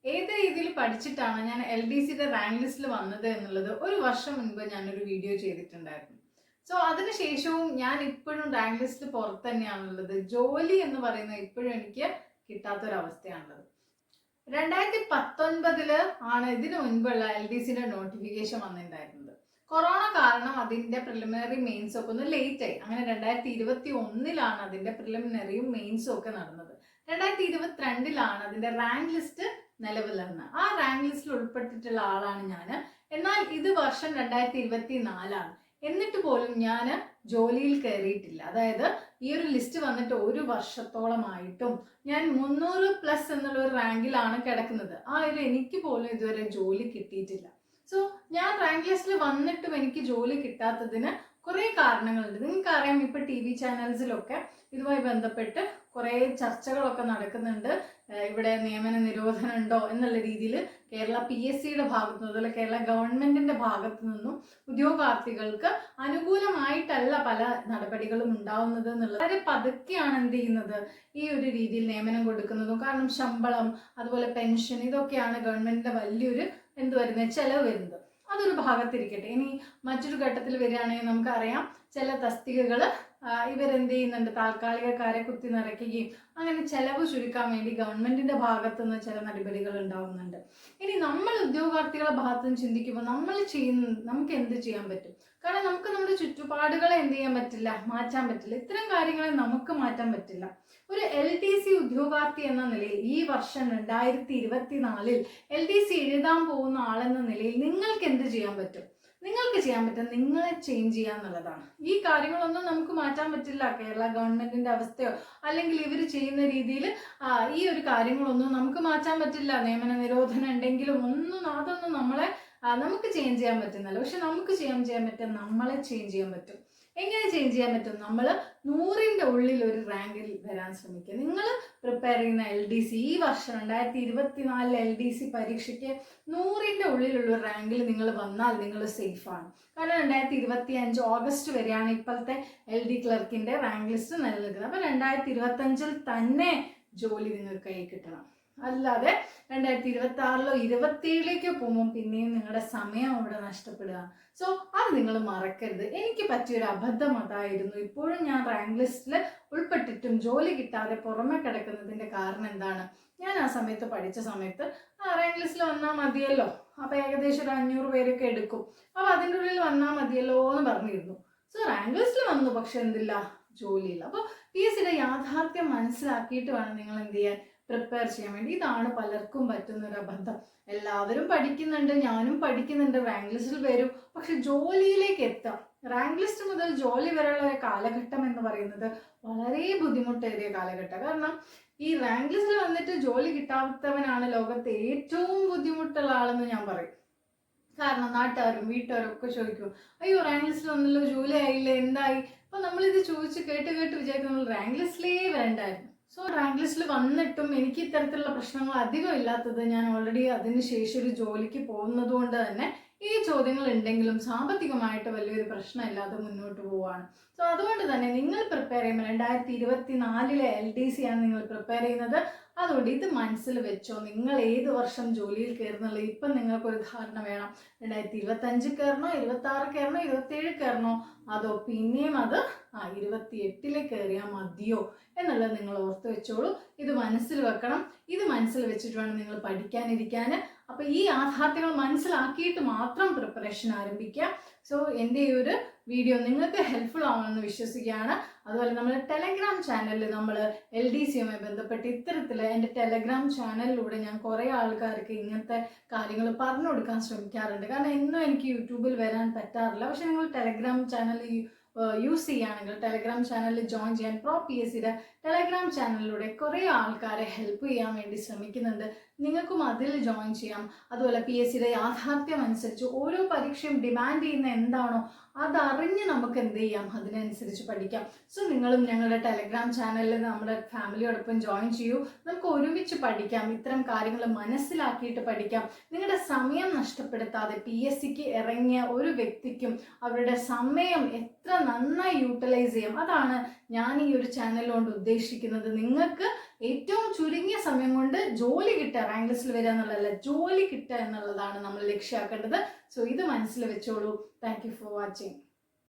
ഏത് രീതിയിൽ പഠിച്ചിട്ടാണ് ഞാൻ LDCയുടെ റാങ്ക് ലിസ്റ്റിൽ വന്നത് എന്നുള്ളത് ഒരു വർഷം മുൻപ് ഞാനൊരു വീഡിയോ ചെയ്തിട്ടുണ്ടായിരുന്നു. സോ അതിനുശേഷവും ഞാൻ ഇപ്പോഴും റാങ്ക് ലിസ്റ്റിൽ പുറത്ത് തന്നെയാണുള്ളത്. ജോലി എന്ന് പറയുന്നത് ഇപ്പോഴും എനിക്ക് കിട്ടാത്തൊരവസ്ഥയാണുള്ളത്. 2019 ആണ് ഇതിനു മുൻപുള്ള LDCയുടെ നോട്ടിഫിക്കേഷൻ വന്നിട്ടുണ്ടായിരുന്നത്. കൊറോണ കാരണം അതിന്റെ പ്രിലിമിനറി മെയിൻസ് ഒക്കെ ഒന്ന് ലേറ്റ് ആയി. അങ്ങനെ 2021 അതിന്റെ പ്രിലിമിനറിയും മെയിൻസും ഒക്കെ നടന്നത്. 2022 അതിന്റെ റാങ്ക് ലിസ്റ്റ് നിലവിൽ വന്നത്. ആ റാങ്ക് ലിസ്റ്റിൽ ഉൾപ്പെട്ടിട്ടുള്ള ആളാണ് ഞാൻ. എന്നാൽ ഇത് വർഷം 2024 എന്നിട്ട് പോലും ഞാൻ ജോലിയിൽ കയറിയിട്ടില്ല. അതായത് ഈ ഒരു ലിസ്റ്റ് വന്നിട്ട് ഒരു വർഷത്തോളമായിട്ടും ഞാൻ 300+ എന്നുള്ള ഒരു റാങ്കിലാണ് കിടക്കുന്നത്. എനിക്ക് പോലും ഇതുവരെ ജോലി കിട്ടിയിട്ടില്ല. സോ ഞാൻ റാങ്ക് ലിസ്റ്റിൽ വന്നിട്ടും എനിക്ക് ജോലി കിട്ടാത്തതിന് കുറേ കാരണങ്ങളുണ്ട്. നിങ്ങൾക്കറിയാം, ഇപ്പൊ TV ചാനൽസിലൊക്കെ ഇതുമായി ബന്ധപ്പെട്ട് കുറേ ചർച്ചകളൊക്കെ നടക്കുന്നുണ്ട്. ഇവിടെ നിയമന നിരോധനം ഉണ്ടോ എന്നുള്ള രീതിയിൽ കേരള PSCയുടെ ഭാഗത്തു നിന്നും അതുപോലെ കേരള ഗവൺമെന്റിന്റെ ഭാഗത്തു നിന്നും ഉദ്യോഗാർത്ഥികൾക്ക് അനുകൂലമായിട്ടല്ല പല നടപടികളും ഉണ്ടാവുന്നത് എന്നുള്ളത്. വളരെ പതുക്കെയാണ് എന്ത് ചെയ്യുന്നത്, ഈ ഒരു രീതിയിൽ നിയമനം കൊടുക്കുന്നതും. കാരണം ശമ്പളം, അതുപോലെ പെൻഷൻ, ഇതൊക്കെയാണ് ഗവൺമെന്റിന്റെ വലിയൊരു ചെലവ് വരുന്നത്. അതൊരു ഭാഗത്തിരിക്കട്ടെ. ഇനി മറ്റൊരു ഘട്ടത്തിൽ വരികയാണെങ്കിൽ നമുക്കറിയാം, ചില തസ്തികകൾ ഇവരെന്ത് ചെയ്യുന്നുണ്ട്, താൽക്കാലികക്കാരെ കുത്തി നിറയ്ക്കുകയും അങ്ങനെ ചെലവ് ചുരുക്കാൻ വേണ്ടി ഗവൺമെന്റിന്റെ ഭാഗത്തു നിന്ന് ചില നടപടികൾ ഉണ്ടാവുന്നുണ്ട്. ഇനി നമ്മൾ ഉദ്യോഗാർത്ഥികളുടെ ഭാഗത്തു നിന്ന് ചിന്തിക്കുമ്പോൾ നമുക്ക് എന്ത് ചെയ്യാൻ പറ്റും? കാരണം നമുക്ക് നമ്മുടെ ചുറ്റുപാടുകളെ എന്ത് ചെയ്യാൻ പറ്റില്ല, മാറ്റാൻ പറ്റില്ല. ഇത്തരം കാര്യങ്ങളെ നമുക്ക് മാറ്റാൻ പറ്റില്ല. ഒരു LDC ഉദ്യോഗാർത്ഥി എന്ന നിലയിൽ ഈ വർഷം 2024 LDC എഴുതാൻ പോകുന്ന ആളെന്ന നിലയിൽ നിങ്ങൾക്ക് എന്ത് ചെയ്യാൻ പറ്റും? നിങ്ങൾക്ക് ചെയ്യാൻ പറ്റും നിങ്ങളെ ചേഞ്ച് ചെയ്യുക എന്നുള്ളതാണ്. ഈ കാര്യങ്ങളൊന്നും നമുക്ക് മാറ്റാൻ പറ്റില്ല. കേരള ഗവൺമെന്റിന്റെ അവസ്ഥയോ അല്ലെങ്കിൽ ഇവർ ചെയ്യുന്ന രീതിയിൽ ഈ ഒരു കാര്യങ്ങളൊന്നും നമുക്ക് മാറ്റാൻ പറ്റില്ല. നിയമന നിരോധനം ഉണ്ടെങ്കിലും അതൊന്നും നമുക്ക് ചേഞ്ച് ചെയ്യാൻ പറ്റുന്നില്ല. പക്ഷെ നമുക്ക് ചെയ്യാൻ പറ്റും, നമ്മളെ ചേഞ്ച് ചെയ്യാൻ പറ്റും. എങ്ങനെ ചേഞ്ച് ചെയ്യാൻ പറ്റും? നമ്മൾ 100ന്റെ ഉള്ളിൽ ഒരു റാങ്കിൽ വരാൻ ശ്രമിക്കുക. നിങ്ങൾ പ്രിപ്പയർ ചെയ്യുന്ന LDC ഈ വർഷം 2024 LDC പരീക്ഷയ്ക്ക് 100ന്റെ ഉള്ളിലുള്ള ഒരു റാങ്കിൽ നിങ്ങൾ വന്നാൽ നിങ്ങൾ സേഫാണ്. കാരണം 2025 ഓഗസ്റ്റ് വരെയാണ് ഇപ്പോഴത്തെ LD ക്ലർക്കിന്റെ റാങ്ക് ലിസ്റ്റ് നിലനിൽക്കുന്നത്. അപ്പൊ 2025 തന്നെ ജോലി നിങ്ങൾക്ക് കൈ കിട്ടണം. അല്ലാതെ 2026 27 പോകുമ്പോൾ പിന്നെയും നിങ്ങളുടെ സമയം അവിടെ നഷ്ടപ്പെടുക. സോ അത് നിങ്ങൾ മറക്കരുത്. എനിക്ക് പറ്റിയൊരു അബദ്ധം അതായിരുന്നു. ഇപ്പോഴും ഞാൻ റാങ്ക് ലിസ്റ്റിൽ ഉൾപ്പെട്ടിട്ടും ജോലി കിട്ടാതെ പുറമെ കിടക്കുന്നതിന്റെ കാരണം എന്താണ്? ഞാൻ ആ സമയത്ത് പഠിച്ച സമയത്ത് റാങ്ക് ലിസ്റ്റിൽ വന്നാൽ മതിയല്ലോ, അപ്പൊ ഏകദേശം ഒരു 500 പേരൊക്കെ എടുക്കും, അപ്പൊ അതിൻ്റെ ഉള്ളിൽ വന്നാൽ മതിയല്ലോ എന്ന് പറഞ്ഞിരുന്നു. സോ റാങ്ക് ലിസ്റ്റിൽ വന്നു, പക്ഷെ എന്തില്ല, ജോലിയില്ല. അപ്പോൾ PSCയുടെ യാഥാർത്ഥ്യം മനസ്സിലാക്കിയിട്ട് വേണം നിങ്ങൾ എന്ത് ചെയ്യാൻ, പ്രിപ്പയർ ചെയ്യാൻ വേണ്ടി. ഇതാണ് പലർക്കും പറ്റുന്ന ഒരു അബദ്ധം. എല്ലാവരും പഠിക്കുന്നുണ്ട്, ഞാനും പഠിക്കുന്നുണ്ട്, റാങ്ക് ലിസ്റ്റിൽ വരും, പക്ഷെ ജോലിയിലേക്ക് എത്താം, റാങ്ക് ലിസ്റ്റ് മുതൽ ജോലി വരെയുള്ള ഒരു കാലഘട്ടം എന്ന് പറയുന്നത് വളരെ ബുദ്ധിമുട്ടേറിയ കാലഘട്ടം. കാരണം ഈ റാങ്ക് ലിസ്റ്റിൽ വന്നിട്ട് ജോലി കിട്ടാത്തവനാണ് ലോകത്തെ ഏറ്റവും ബുദ്ധിമുട്ടുള്ള ആളെന്ന് ഞാൻ പറയും. കാരണം നാട്ടുകാരും വീട്ടുകാരും ഒക്കെ ചോദിക്കും, അയ്യോ റാങ്ക് ലിസ്റ്റിൽ വന്നല്ലോ, ജോലി ആയില്ലേ, എന്തായി? അപ്പൊ നമ്മളിത് ചോദിച്ച് കേട്ട് വിചാരിക്കും നമ്മൾ റാങ്ക് ലിസ്റ്റിലേ വരണ്ടായിരുന്നു. സോ റാങ്ക് ലിസ്റ്റിൽ വന്നിട്ടും എനിക്ക് ഇത്തരത്തിലുള്ള പ്രശ്നങ്ങൾ അധികം ഇല്ലാത്തത് ഞാൻ ഓൾറെഡി അതിന് ശേഷം ഒരു ജോലിക്ക് പോകുന്നത് കൊണ്ട് തന്നെ ഈ ചോദ്യങ്ങൾ ഉണ്ടെങ്കിലും സാമ്പത്തികമായിട്ട് വലിയൊരു പ്രശ്നമില്ലാതെ മുന്നോട്ട് പോവുകയാണ്. സോ അതുകൊണ്ട് തന്നെ നിങ്ങൾ പ്രിപ്പയർ ചെയ്യുമ്പോൾ 2024 LDC ആണ് നിങ്ങൾ പ്രിപ്പയർ ചെയ്യുന്നത്. അതുകൊണ്ട് ഇത് മനസ്സിൽ വെച്ചോ. നിങ്ങൾ ഏത് വർഷം ജോലിയിൽ കയറുന്നുള്ളത് ഇപ്പം നിങ്ങൾക്കൊരു ധാരണ വേണം. 2025 കയറണോ, 26 കയറണോ, 27 കയറണോ, അതോ പിന്നെയും അത് 28 കയറിയാൽ മതിയോ എന്നുള്ളത് നിങ്ങൾ ഓർത്ത് വെച്ചോളൂ. ഇത് മനസ്സിൽ വെക്കണം. ഇത് മനസ്സിൽ വെച്ചിട്ട് വേണം നിങ്ങൾ പഠിക്കാനിരിക്കാൻ. അപ്പൊ ഈ യാഥാർത്ഥ്യങ്ങൾ മനസ്സിലാക്കിയിട്ട് മാത്രം പ്രിപ്പറേഷൻ ആരംഭിക്കുക. സോ എൻ്റെ ഈ ഒരു വീഡിയോ നിങ്ങൾക്ക് ഹെൽപ്ഫുൾ ആവുമെന്ന് വിശ്വസിക്കുകയാണ്. അതുപോലെ നമ്മുടെ ടെലഗ്രാം ചാനലിൽ നമ്മൾ LDCയുമായി ബന്ധപ്പെട്ട് ഇത്തരത്തിൽ എൻ്റെ ടെലഗ്രാം ചാനലിലൂടെ ഞാൻ കുറേ ആൾക്കാർക്ക് ഇങ്ങനത്തെ കാര്യങ്ങൾ പറഞ്ഞു കൊടുക്കാൻ ശ്രമിക്കാറുണ്ട്. കാരണം എന്നും എനിക്ക് യൂട്യൂബിൽ വരാൻ പറ്റാറില്ല. പക്ഷെ നിങ്ങൾ ടെലഗ്രാം ചാനൽ യൂസ് ചെയ്യുകയാണെങ്കിൽ ടെലഗ്രാം ചാനലിൽ ജോയിൻ ചെയ്യാൻ PSCയുടെ ടെലഗ്രാം ചാനലിലൂടെ കുറേ ആൾക്കാരെ ഹെൽപ്പ് ചെയ്യാൻ വേണ്ടി ശ്രമിക്കുന്നുണ്ട്. നിങ്ങൾക്കും അതിൽ ജോയിൻ ചെയ്യാം. അതുപോലെ PSCയുടെ യാഥാർത്ഥ്യം അനുസരിച്ച് ഓരോ പരീക്ഷയും ഡിമാൻഡ് ചെയ്യുന്ന എന്താണോ അതറിഞ്ഞ് നമുക്ക് എന്ത് ചെയ്യാം, അതിനനുസരിച്ച് പഠിക്കാം. സോ നിങ്ങളും ഞങ്ങളുടെ ടെലഗ്രാം ചാനലിൽ നമ്മുടെ ഫാമിലിയോടൊപ്പം ജോയിൻ ചെയ്യൂ. നമുക്ക് ഒരുമിച്ച് പഠിക്കാം, ഇത്തരം കാര്യങ്ങൾ മനസ്സിലാക്കിയിട്ട് പഠിക്കാം. നിങ്ങളുടെ സമയം നഷ്ടപ്പെടുത്താതെ PSCക്ക് ഇറങ്ങിയ ഒരു വ്യക്തിക്കും അവരുടെ സമയം എത്ര നന്നായി യൂട്ടിലൈസ് ചെയ്യാം, അതാണ് ഞാൻ ഈ ഒരു ചാനൽ കൊണ്ട് ഉദ്ദേശിക്കുന്നത്. നിങ്ങൾക്ക് ഏറ്റവും ചുരുങ്ങിയ സമയം കൊണ്ട് ജോലി കിട്ടുക, റാങ്ക് ലിസ്റ്റിൽ വരിക എന്നുള്ളതല്ല, ജോലി കിട്ടുക എന്നുള്ളതാണ് നമ്മൾ ലക്ഷ്യമാക്കേണ്ടത്. സോ ഇത് മനസ്സിൽ വെച്ചോളൂ. Thank you for watching.